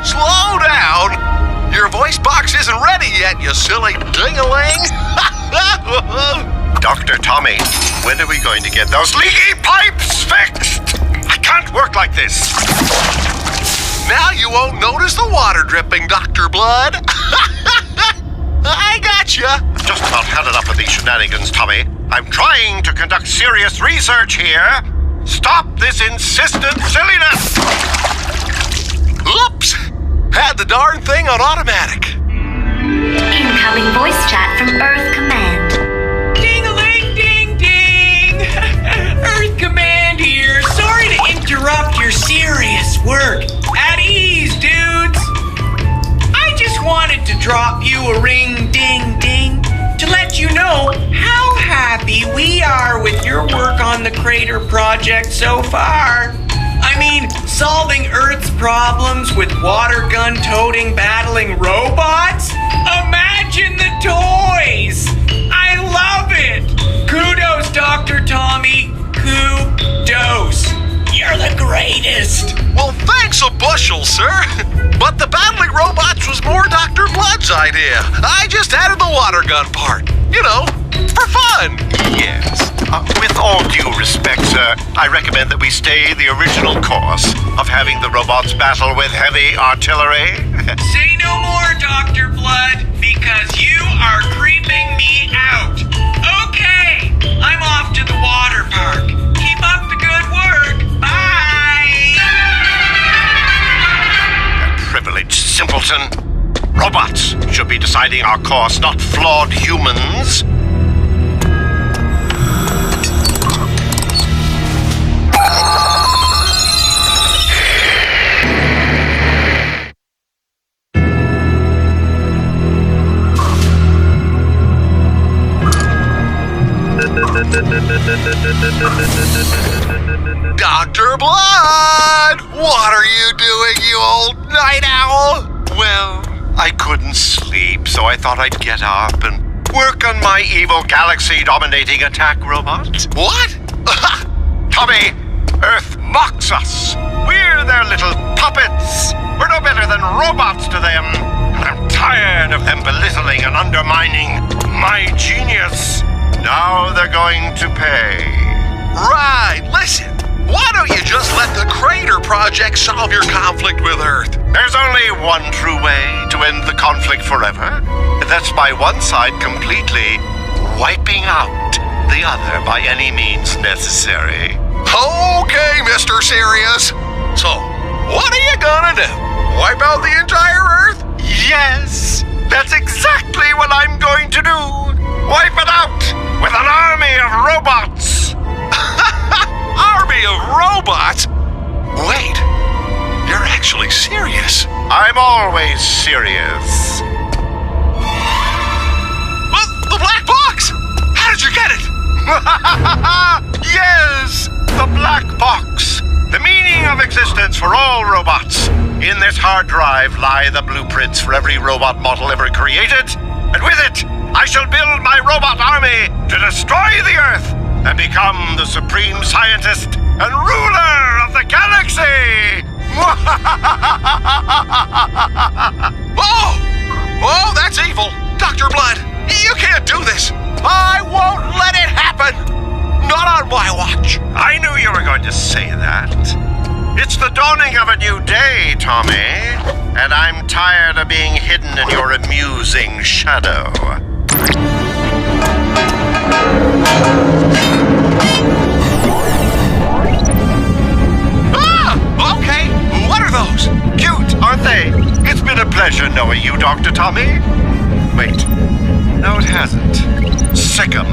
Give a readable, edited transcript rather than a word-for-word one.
Slow down! Your voice box isn't ready yet, you silly ding-a-ling! Dr. Tommy, when are we going to get those leaky pipes fixed? I can't work like this. Now you won't notice the water dripping, Dr. Blood. I gotcha. Just about had enough of these shenanigans, Tommy. I'm trying to conduct serious research here. Stop this insistent silliness! Oops! Had the darn thing on automatic. Incoming voice chat from Earth Command. Ding-a-ling, ding-ding! Earth Command here. Sorry to interrupt your serious work. At ease, dudes. I just wanted to drop you a ring-ding-ding to let you know how happy we are with your work on the Crater Project so far. I mean, solving Earth's problems with water gun-toting, battling robots? Imagine the toys! I love it! Kudos, Dr. Tommy. Kudos. You're the greatest. Well, thanks a bushel, sir. But the battling robots was more Dr. Blood's idea. I just added the water gun part. You know, for fun. Yes. With all due respect, sir, I recommend that we stay the original course of having the robots battle with heavy artillery. Say no more, Dr. Blood, because you are creeping me out. Okay, I'm off to the water park. Keep up the good work. Bye! That privileged simpleton. Robots should be deciding our course, not flawed humans. Dr. Blood! What are you doing, you old night owl? Well, I couldn't sleep, so I thought I'd get up and work on my evil galaxy-dominating attack robot. What? Tommy, Earth mocks us. We're their little puppets. We're no better than robots to them. And I'm tired of them belittling and undermining my genius. Now they're going to pay. Right, listen. Why don't you just let the Crater Project solve your conflict with Earth? There's only one true way to end the conflict forever. That's by one side completely wiping out the other by any means necessary. Okay, Mr. Serious. So, what are you gonna do? Wipe out the entire Earth? Yes, that's exactly what I'm going to do. Wipe it out with an army of robots. Army of robots? Wait, you're actually serious. I'm always serious. Well, the black box! How did you get it? Yes, the black box. The meaning of existence for all robots. In this hard drive lie the blueprints for every robot model ever created. And with it, I shall build my robot army to destroy the Earth and become the supreme scientist and ruler of the galaxy! Oh, that's evil! Dr. Blood, you can't do this! I won't let it happen! Not on my watch! I knew you were going to say that. It's the dawning of a new day, Tommy. And I'm tired of being hidden in your amusing shadow. Okay. What are those? Cute, aren't they? It's been a pleasure knowing you, Dr. Tommy. Wait. No, it hasn't. Sick 'em.